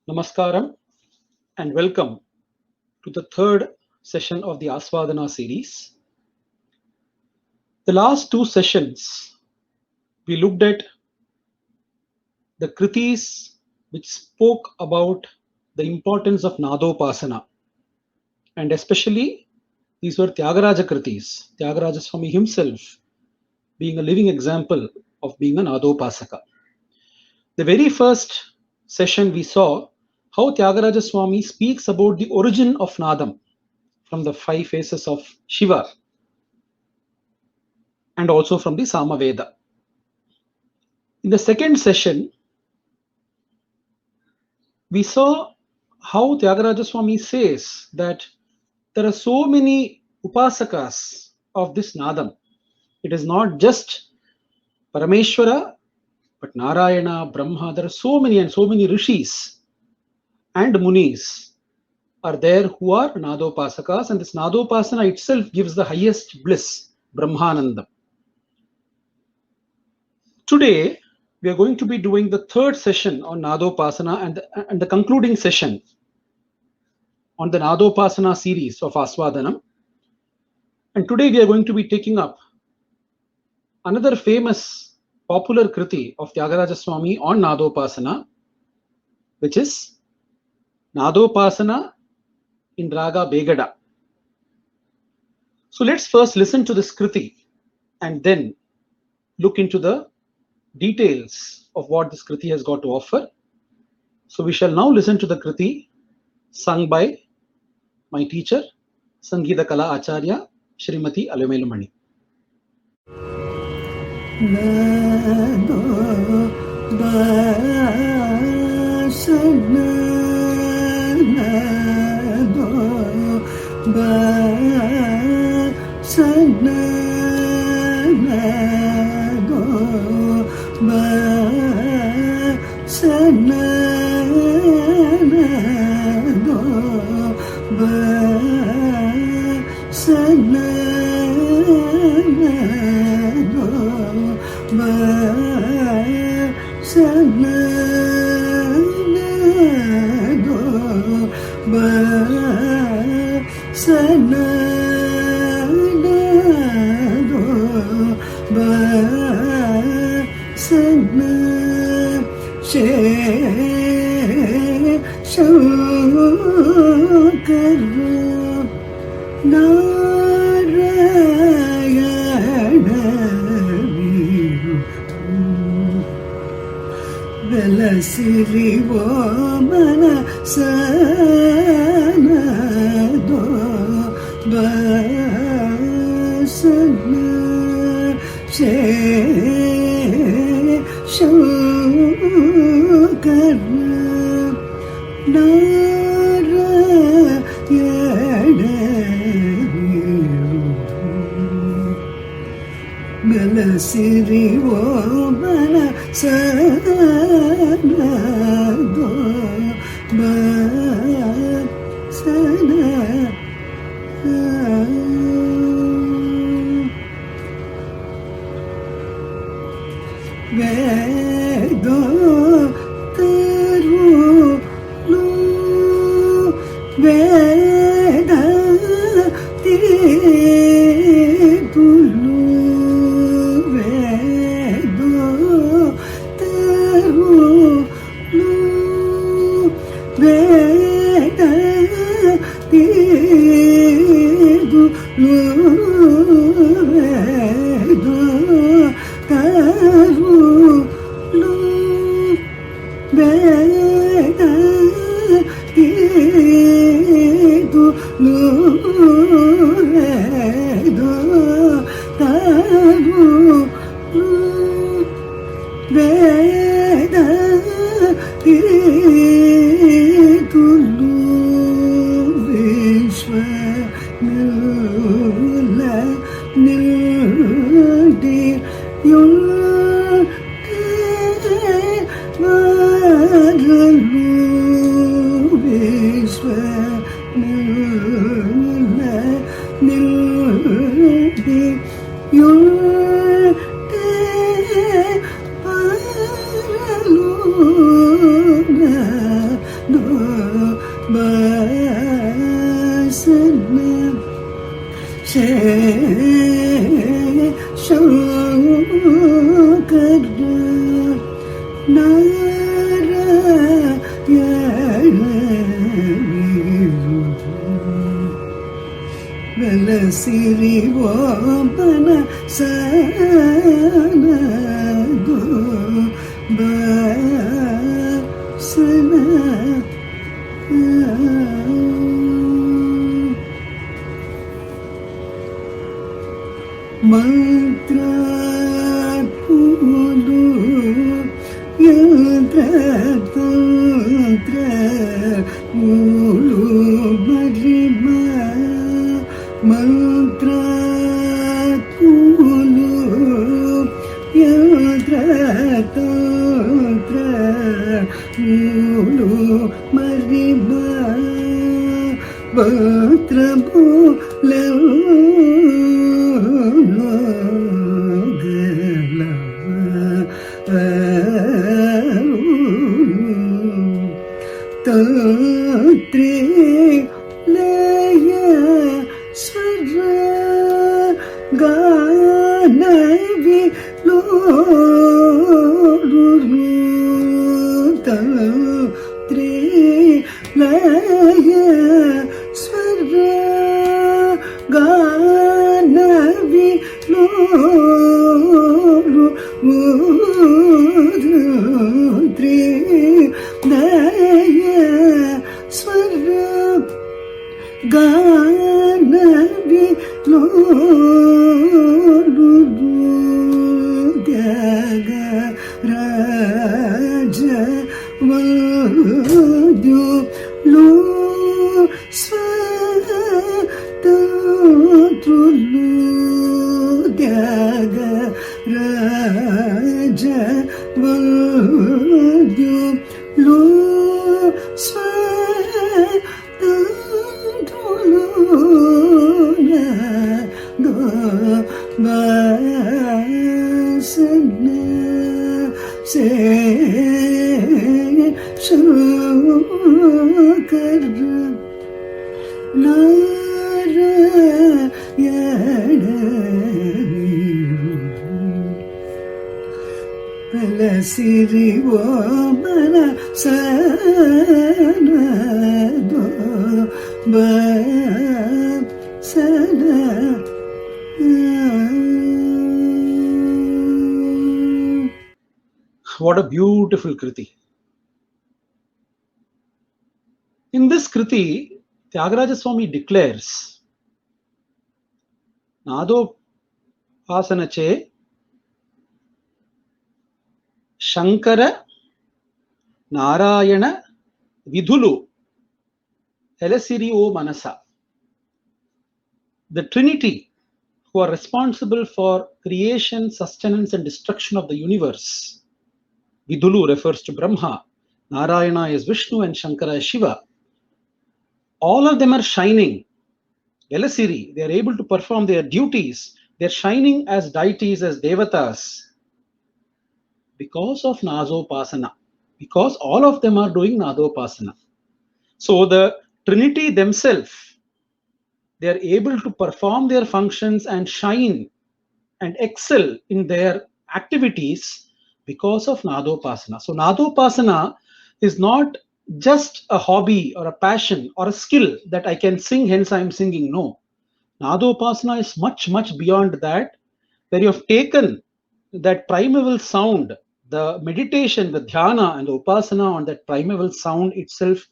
Namaskaram and welcome to the third session of the Aswadana series. The last two sessions we looked at the kritis which spoke about the importance of Nadopasana, and especially these were Tyagaraja kritis, Tyagaraja Swami himself being a living example of being an Nadopasaka. The very first session we saw how Tyagaraja Swami speaks about the origin of Nadam from the five faces of Shiva and also from the Samaveda. In the second session, we saw how Tyagaraja Swami says that there are so many upasakas of this Nadam. It is not just Parameshwara, but Narayana, Brahma. There are so many and so many rishis and munis are there who are Nadopasakas, and this Nadopasana itself gives the highest bliss, Brahmanandam. Today, we are going to be doing the third session on Nadopasana and the concluding session on the Nadopasana series of Aswadanam. And today we are going to be taking up another famous popular kriti of Tyagaraja Swami on Nadopasana, which is Nadopasana in Raga Begada. So let's first listen to this kriti and then look into the details of what this kriti has got to offer. So we shall now listen to the kriti sung by my teacher, Sangeeta Kala Acharya, Shrimati Alumelumani. You Siri Vapana Sana Basana Mantra Pulu Yantra Tantra Mulu Marima Mantra Pulu Yantra Tantra Mulu Marima Mantra Pulu Tantri Laya Swara Ganavi Luru Tantri Laya Swara Ganavi Luru Tantri Laya Swara Ganavi Lolu Daga Raja Vadyu Lu Svatulu Daga Raja Vadyu Lu Basana Se Shukar Narayana Siri Vamana Sana Basana. What a beautiful Kriti. In this Kriti, Tyagaraja Swami declares, Nado Pasanache Shankara Narayana Vidhulu Elasiri O Manasa. The Trinity, who are responsible for creation, sustenance, and destruction of the universe. Vidhulu refers to Brahma, Narayana is Vishnu, and Shankara is Shiva. All of them are shining. Elasiri, they are able to perform their duties. They are shining as deities, as devatas, because of Nadopasana. Because all of them are doing Nadopasana. So the Trinity themselves, they are able to perform their functions and shine and excel in their activities because of Nadopasana. So Nadopasana is not just a hobby or a passion or a skill that I can sing, hence I am singing. No. Nadopasana is much, much beyond that, where you have taken that primeval sound, the meditation, the dhyana and the upasana on that primeval sound itself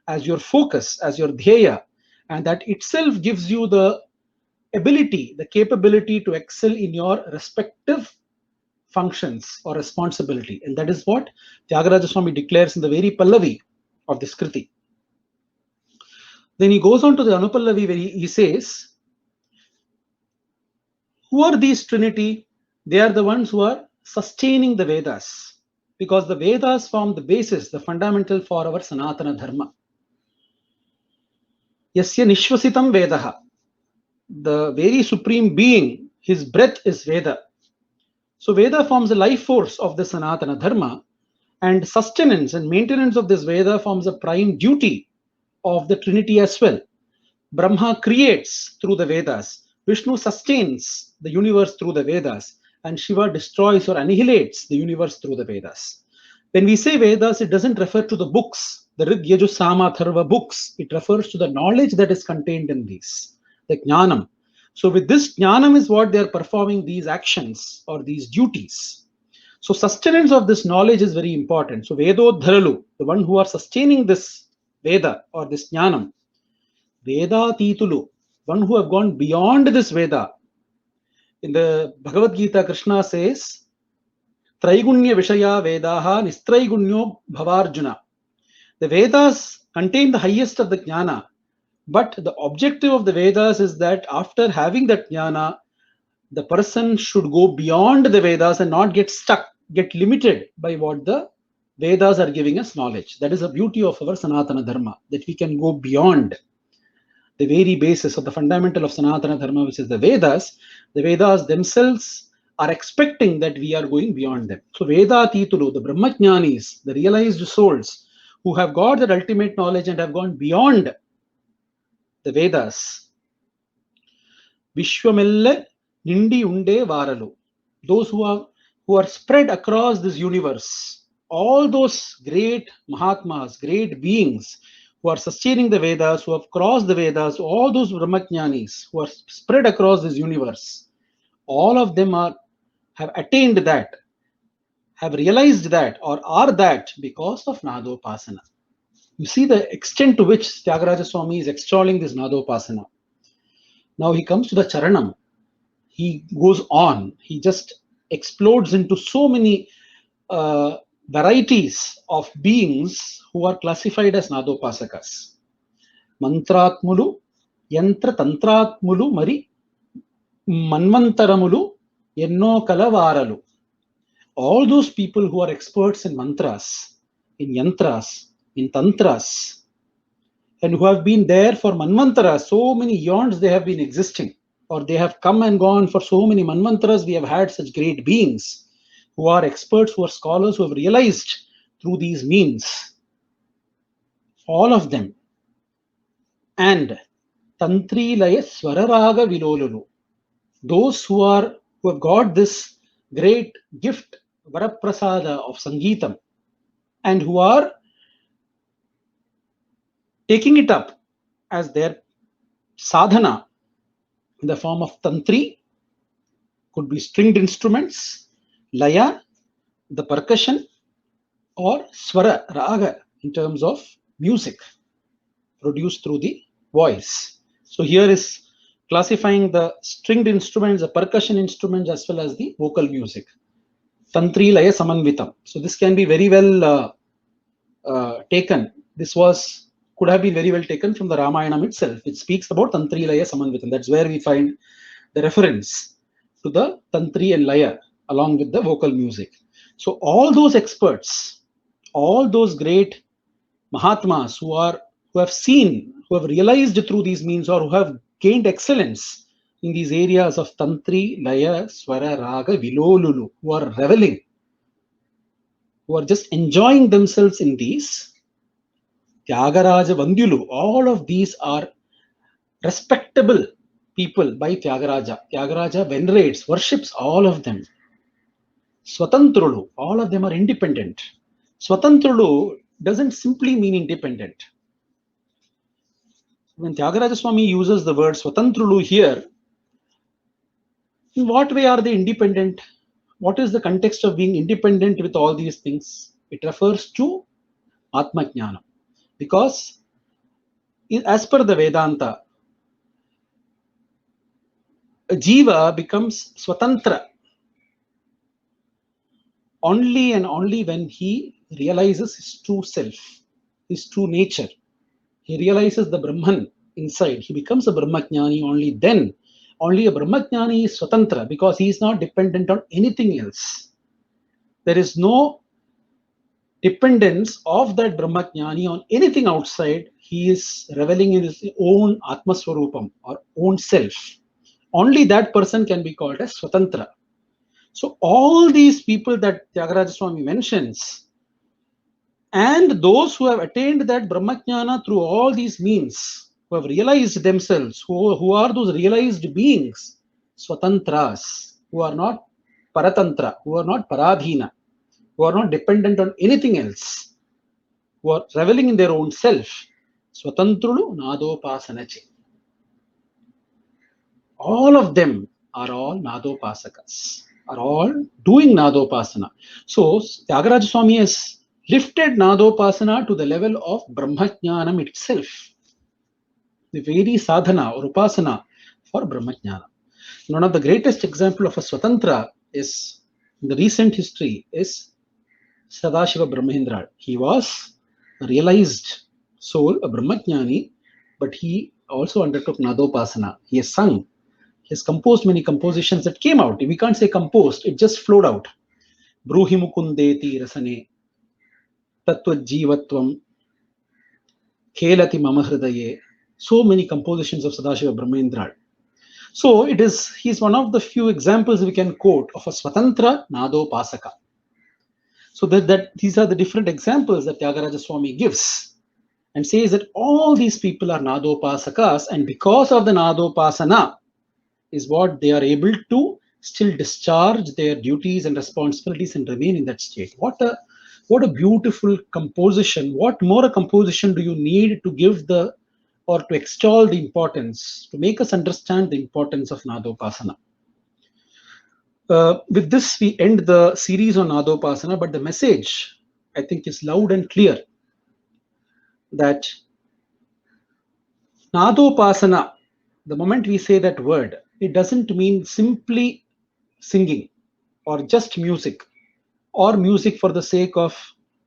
as your focus, as your dhyaya, and that itself gives you the ability, the capability to excel in your respective functions or responsibility. And that is what Tyagaraja Swami declares in the very Pallavi of this Kriti. Then he goes on to the Anupallavi where he says, who are these Trinity? They are the ones who are sustaining the Vedas, because the Vedas form the basis, the fundamental for our Sanatana Dharma. Yasya Nishvasitam Vedaha. The very supreme being, his breath is Veda. So Veda forms the life force of the Sanatana Dharma, And sustenance and maintenance of this Veda forms a prime duty of the Trinity as well. Brahma creates through the Vedas, Vishnu sustains the universe through the Vedas, and Shiva destroys or annihilates the universe through the Vedas. When we say Vedas, it doesn't refer to the books, the Rig, Yajur, Sama, Atharva books. It refers to the knowledge that is contained in these, the Jnanam. So with this Jnanam is what they are performing these actions or these duties. So sustenance of this knowledge is very important. So Vedodharalu, the one who are sustaining this Veda or this Jnanam, Veda Titulu, one who have gone beyond this Veda. In the Bhagavad Gita, Krishna says, Traigunya Vishaya Vedaha Nistraigunya Bhavarjuna. The Vedas contain the highest of the Jnana, but the objective of the Vedas is that after having that Jnana, the person should go beyond the Vedas and not get stuck, get limited by what the Vedas are giving us knowledge. That is the beauty of our Sanatana Dharma, that we can go beyond the very basis of the fundamental of Sanatana Dharma, which is the Vedas. The Vedas themselves are expecting that we are going beyond them. So Veda Titulu, the Brahmajnanis, the realized souls who have got that ultimate knowledge and have gone beyond the Vedas. Vishwamella Nindi Unde Varalu. Those who are spread across this universe, all those great Mahatmas, great beings who are sustaining the Vedas, who have crossed the Vedas, all those Brahmajnanis who are spread across this universe, all of them have attained that, have realized that, or are that because of Nadopasana. You see the extent to which Tyagaraja Swami is extolling this Nadopasana. Now he comes to the Charanam. He goes on. He just explodes into so many varieties of beings who are classified as Nadopasakas. Mantratmulu, Yantra Tantratmulu Mari, Manvantaramulu, Yenno Kalavaralu. All those people who are experts in mantras, in yantras, in tantras, and who have been there for manvantaras, so many eons they have been existing, or they have come and gone for so many manvantaras. We have had such great beings who are experts, who are scholars, who have realized through these means, all of them. And Tantri Laya Swararaga Vilolulu, those who have got this great gift, Varaprasada of Sangeetam, and who are taking it up as their sadhana in the form of Tantri, could be stringed instruments, Laya, the percussion, or Swara, Raga, in terms of music produced through the voice. So here is classifying the stringed instruments, the percussion instruments, as well as the vocal music. Tantri Laya Samanvitam. So this can be very well taken. This could have been very well taken from the Ramayanam itself. It speaks about Tantri Laya Samanvitam. That's where we find the reference to the Tantri and Laya along with the vocal music. So all those experts, all those great Mahatmas who have seen, who have realized through these means, or who have gained excellence in these areas of Tantri, Laya, Swara, Raga, Vilolulu, who are reveling, who are just enjoying themselves in these, Tyagaraja Vandyulu, all of these are respectable people by Tyagaraja. Tyagaraja venerates, worships all of them. Swatantrulu, all of them are independent. Swatantrulu doesn't simply mean independent. When Tyagaraja Swami uses the word Swatantrulu here, in what way are they independent? What is the context of being independent with all these things? It refers to Atma Jnana. Because as per the Vedanta, a jiva becomes swatantra only and only when he realizes his true self, his true nature. He realizes the Brahman inside. He becomes a Brahmajnani only then. Only a Brahmajnani is swatantra because he is not dependent on anything else. There is no dependence of that Brahmajnani on anything outside. He is reveling in his own Atmaswarupam or own self. Only that person can be called as Swatantra. So all these people that Tyagaraja Swami mentions, And those who have attained that Brahmajnana through all these means, who have realized themselves, who are those realized beings, Swatantras, who are not Paratantra, who are not Paradhina, who are not dependent on anything else, who are reveling in their own self. Swatantrulu Nadopasanache. All of them are all Nadopasakas, are all doing Nadopasana. So Tyagaraja Swami has lifted Nadopasana to the level of Brahmajnanam itself, the very sadhana or upasana for Brahmajnana. One of the greatest example of a Swatantra is, in the recent history, is Sadashiva Brahmendra. He was a realized soul, a Brahmajnani, but he also undertook Nadopasana. He has sung. He has composed many compositions that came out. We can't say composed, it just flowed out. Bruhi Mukundeti Rasane, Tattva Jivatvam, Khelati Mama Hridaye. So many compositions of Sadashiva Brahmendra. So he is one of the few examples we can quote of a Swatantra Nadopasaka. So these are the different examples that Tyagaraja Swami gives and says that all these people are Nadopasakas, and because of the Nadopasana is what they are able to still discharge their duties and responsibilities and remain in that state. What a beautiful composition. What more a composition do you need to give to extol the importance, to make us understand the importance of Nadopasana. With this, we end the series on Nadopasana, but the message, I think, is loud and clear that Nadopasana, the moment we say that word, it doesn't mean simply singing or just music or music for the sake of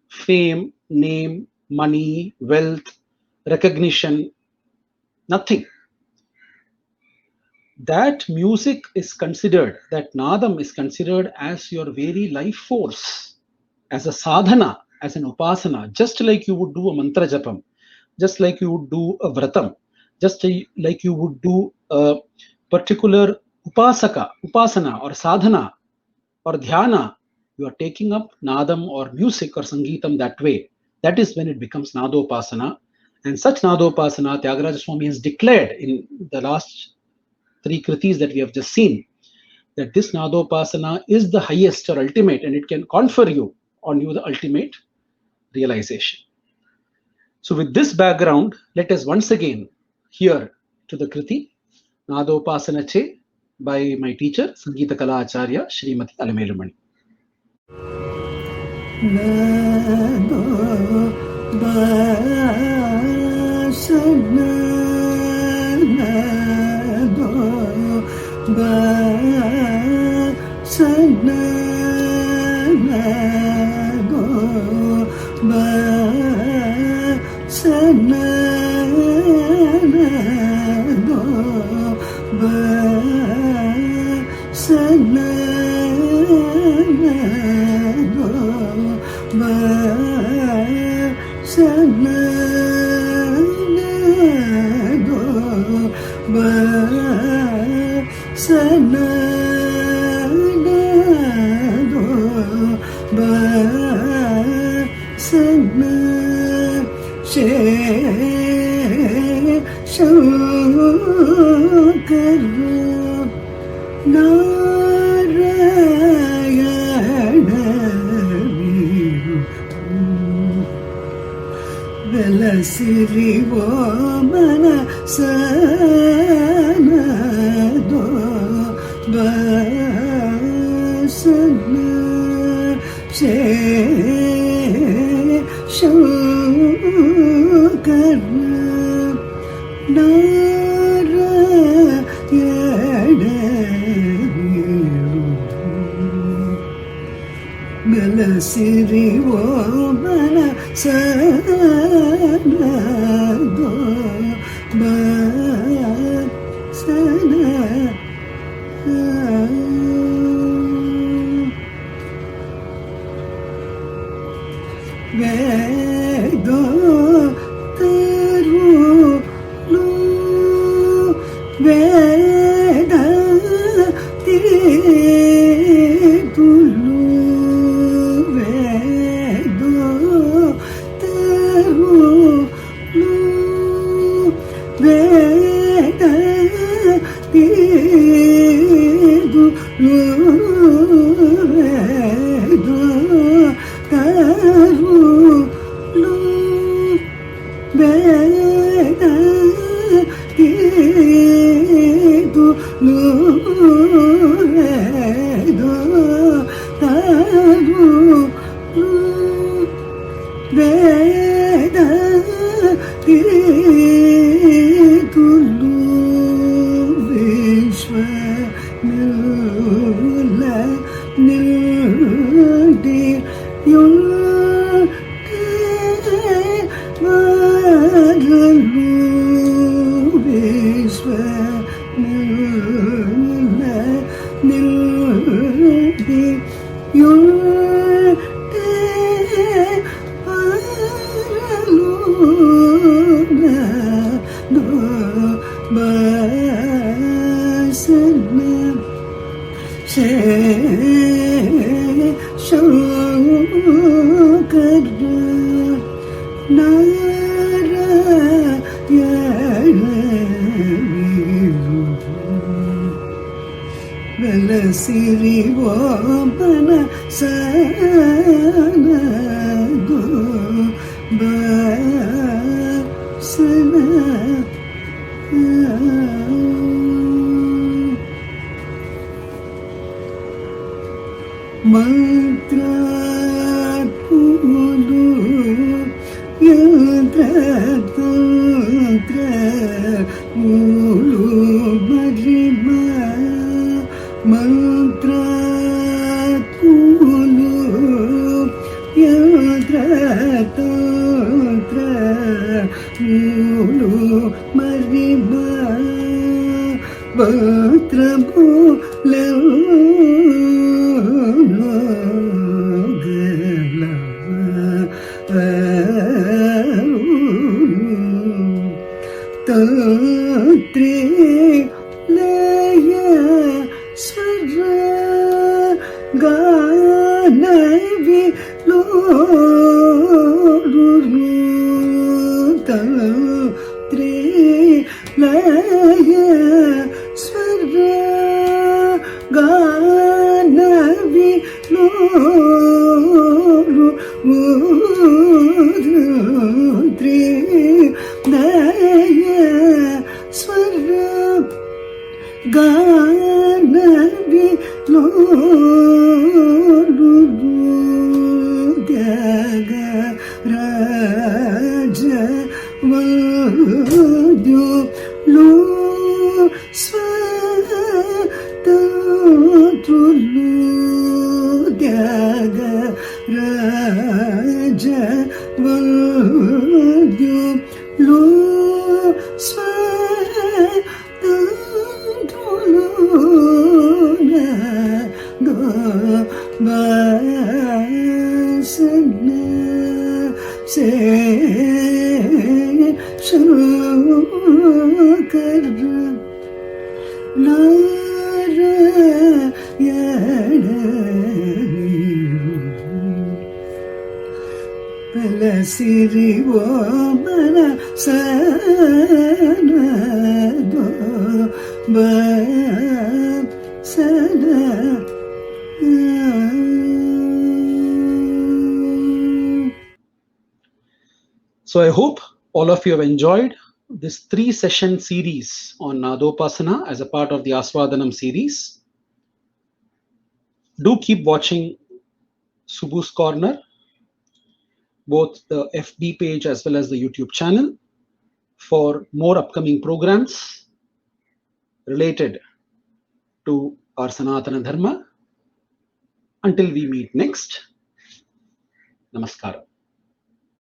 fame, name, money, wealth, recognition, nothing. That music is considered, that Nadam is considered as your very life force, as a sadhana, as an upasana, just like you would do a mantra japam, just like you would do a vratam, just like you would do a particular upasana or sadhana or dhyana. You are taking up Nadam or music or Sangeetam that way. That is when it becomes Nadopasana. And such Nadopasana, Tyagaraja Swami has declared in the last 3 kritis that we have just seen, that this Nadopasana is the highest or ultimate, and it can confer on you the ultimate realization. So with this background, let us once again hear to the kriti Nadopasana Che by my teacher, Sangeeta Kala Acharya, Srimati Alamelumani. Tidu Luredo Taru Lu Veda Tidu Luredo Taru Lu Veda Tidu Vishwa Nula Nildi Yunte Varalu Vishwa Nula Nildi Yunte Varalu Do Basana Se Shokara Narayana Velasiri Vamana Sana Do Basana Mantra Pulu Yantra Tantra Pulu Marima Mantra Pulu Yantra Tantra Pulu Marima Mantra Pulu Tantri Laya Sara Ganavi Loruru Tantri Laya Sara Ganavi Loruru Tantri Laya Swara Ganavi Loruru Dhyaga Raja Vadyu Lu Svatantulu Dhyaga Raja Vadyu Lu Svatantulu Do Basana Se Shokara Narayana Velasiri Vamana Sana Do Basana So I hope all of you have enjoyed this 3-session series on Nadopasana as a part of the Aswadanam series. Do keep watching Subhu's Corner, both the FB page as well as the YouTube channel, for more upcoming programs related to our Sanatana Dharma. Until we meet next, Namaskara.